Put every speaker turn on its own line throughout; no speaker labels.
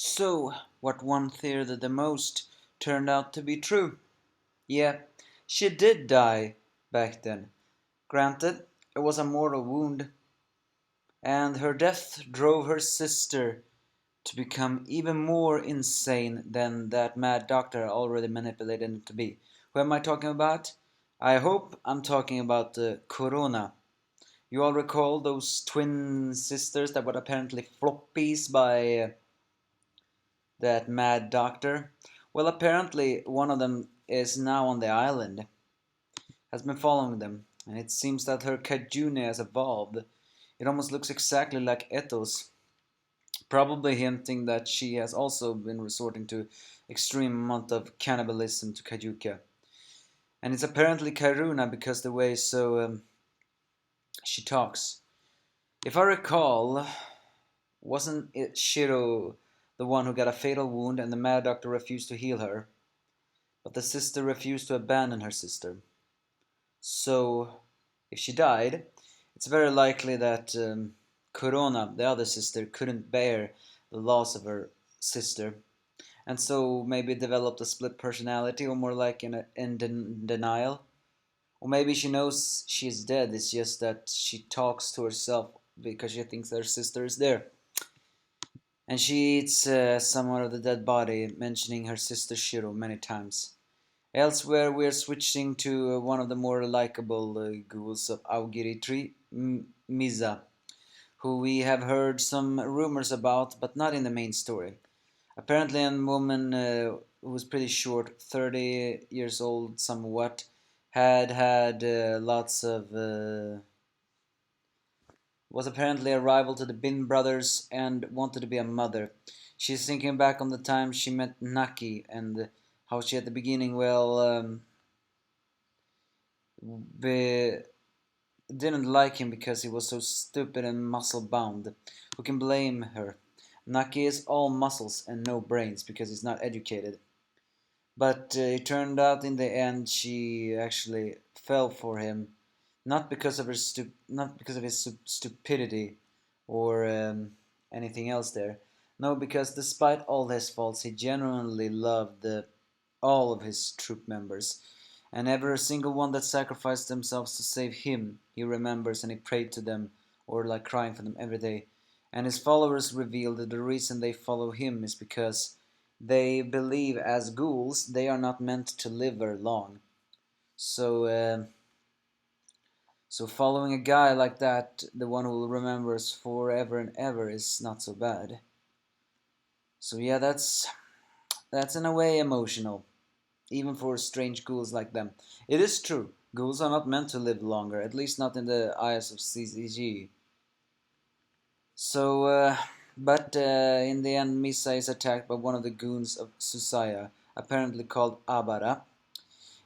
So, what one feared the most turned out to be true. Yeah, she did die back then. Granted, it was a mortal wound, and her death drove her sister to become even more insane than that mad doctor already manipulated him to be. Who am I talking about? I hope I'm talking about Corona. You all recall those twin sisters that were apparently floppies by that mad doctor? Well, apparently one of them is now on the island, has been following them, and it seems that her Kajune has evolved. It almost looks exactly like Eto's, probably hinting that she has also been resorting to extreme amount of cannibalism to Kajuka. And it's apparently Karuna because the way she talks. If I recall, wasn't it Shiro the one who got a fatal wound and the mad doctor refused to heal her? But the sister refused to abandon her sister. So, if she died, it's very likely that Corona, the other sister, couldn't bear the loss of her sister, and so maybe developed a split personality, or more like in denial. Or maybe she knows she's dead, it's just that she talks to herself because she thinks her sister is there. And she eats somewhat of the dead body, mentioning her sister Shiro many times. Elsewhere, we're switching to one of the more likable ghouls of Aogiri Tree, Miza, who we have heard some rumors about, but not in the main story. Apparently, a woman who was pretty short, 30 years old, somewhat, had lots of. Was apparently a rival to the Bin brothers and wanted to be a mother. She's thinking back on the time she met Naki and how she at the beginning, be, didn't like him because he was so stupid and muscle bound. Who can blame her? Naki is all muscles and no brains because he's not educated. But it turned out in the end she actually fell for him, not because of not because of his stupidity or anything else there. No, because despite all his faults, he genuinely loved all of his troop members, and every single one that sacrificed themselves to save him, he remembers and he prayed to them, or like crying for them every day. And his followers revealed that the reason they follow him is because they believe as ghouls they are not meant to live very long. So, so following a guy like that, the one who will remember us forever and ever, is not so bad. So yeah, that's in a way emotional, even for strange ghouls like them. It is true, ghouls are not meant to live longer, at least not in the eyes of CCG. So, but in the end, Misa is attacked by one of the goons of Susaya, apparently called Abara.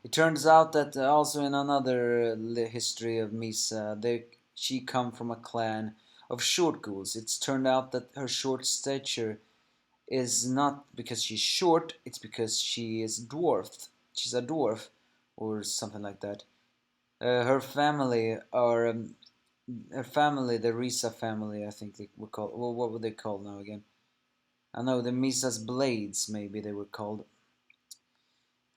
It turns out that also in another history of Misa, she come from a clan of short ghouls. It's turned out that her short stature is not because she's short, it's because she is dwarfed. She's a dwarf, or something like that. Her family are her family, the Risa family, I think they were called. Well, what were they called now again? I know the Misa's Blades, maybe they were called.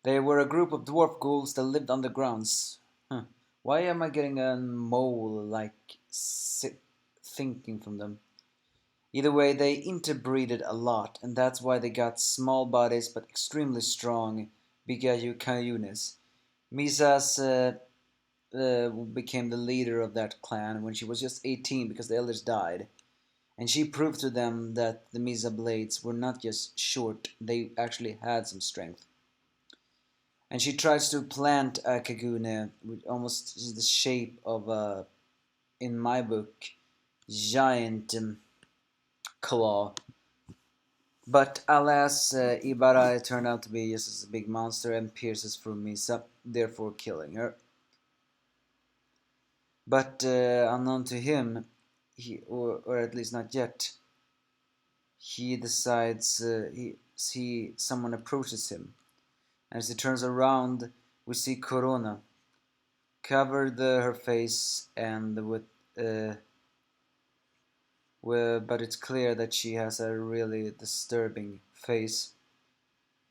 They were a group of dwarf ghouls that lived undergrounds. Huh. Why am I getting a mole-like thinking from them? Either way, they interbreeded a lot, and that's why they got small bodies but extremely strong Bigayukayunes. Misa's became the leader of that clan when she was just 18 because the elders died. And she proved to them that the Misa blades were not just short, they actually had some strength. And she tries to plant a Kagune with almost the shape of a, in my book, giant claw. But alas, Ibarra turned out to be just a big monster and pierces through Misa, therefore killing her. But unknown to him, or at least not yet, he decides someone approaches him. And as he turns around, we see Corona covered her face and with but it's clear that she has a really disturbing face,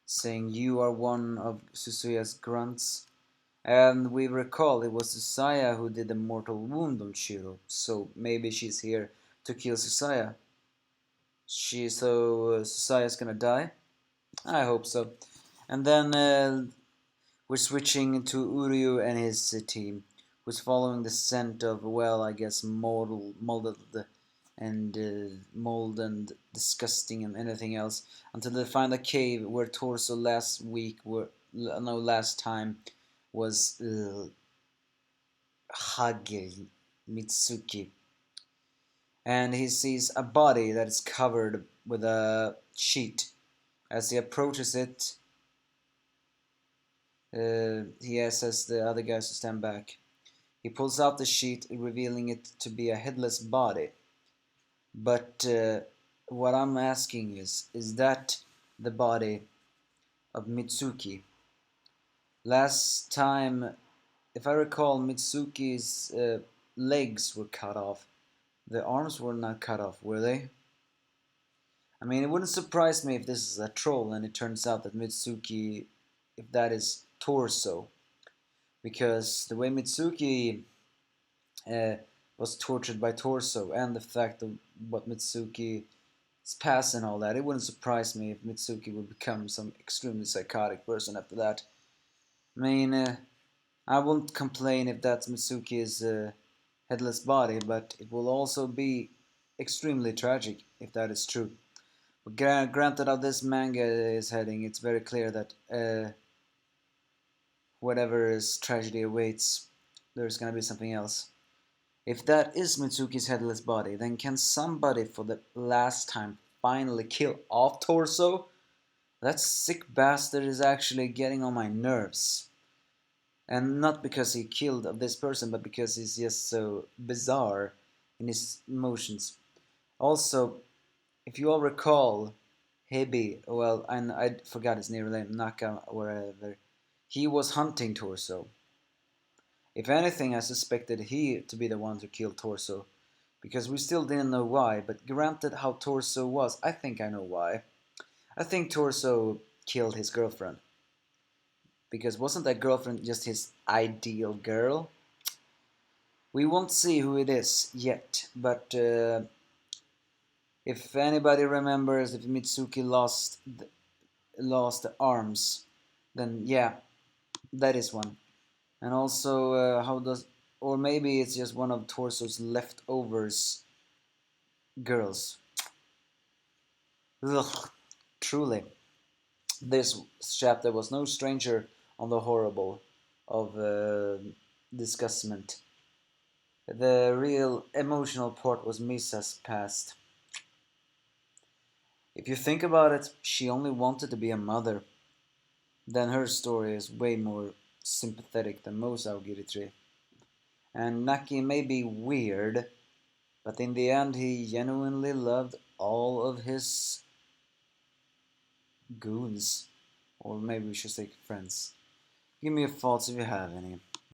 saying you are one of Susuya's grunts. And we recall it was Susaya who did the mortal wound on Shiro, so maybe she's here to kill Susaya. Susaya's gonna die? I hope so. And then we're switching to Uryu and his team, who's following the scent of, well, I guess mold and disgusting and anything else, until they find a cave where Torso last time was Hage Mitsuki. And he sees a body that is covered with a sheet. As he approaches it, he asks the other guys to stand back. He pulls out the sheet, revealing it to be a headless body. But what I'm asking is that the body of Mitsuki? Last time, if I recall, Mitsuki's legs were cut off. The arms were not cut off, were they? I mean, it wouldn't surprise me if this is a troll and it turns out that Mitsuki, if that is Torso. Because the way Mitsuki uh, was tortured by Torso and the fact of what Mitsuki's past and all that, it wouldn't surprise me if Mitsuki would become some extremely psychotic person after that. I mean, I won't complain if that's Mitsuki's headless body, but it will also be extremely tragic if that is true. But granted, how this manga is heading, it's very clear that whatever is tragedy awaits, there's gonna be something else. If that is Mitsuki's headless body, then can somebody for the last time finally kill off Torso? That sick bastard is actually getting on my nerves. And not because he killed this person, but because he's just so bizarre in his emotions. Also, if you all recall, Hebi, well, I forgot his name, Naka, or whatever, he was hunting Torso. If anything, I suspected he to be the one to kill Torso, because we still didn't know why, but granted how Torso was, I think I know why. I think Torso killed his girlfriend. Because wasn't that girlfriend just his ideal girl? We won't see who it is yet, but if anybody remembers if Mitsuki lost the arms, then yeah, that is one. And also, or maybe it's just one of Torso's leftovers girls. Ugh, truly, this chapter was no stranger on the horrible of disgustment. The real emotional part was Misa's past. If you think about it, she only wanted to be a mother. Then her story is way more sympathetic than most Aogiri. And Naki may be weird, but in the end he genuinely loved all of his goons. Or maybe we should say friends. Give me your thoughts if you have any.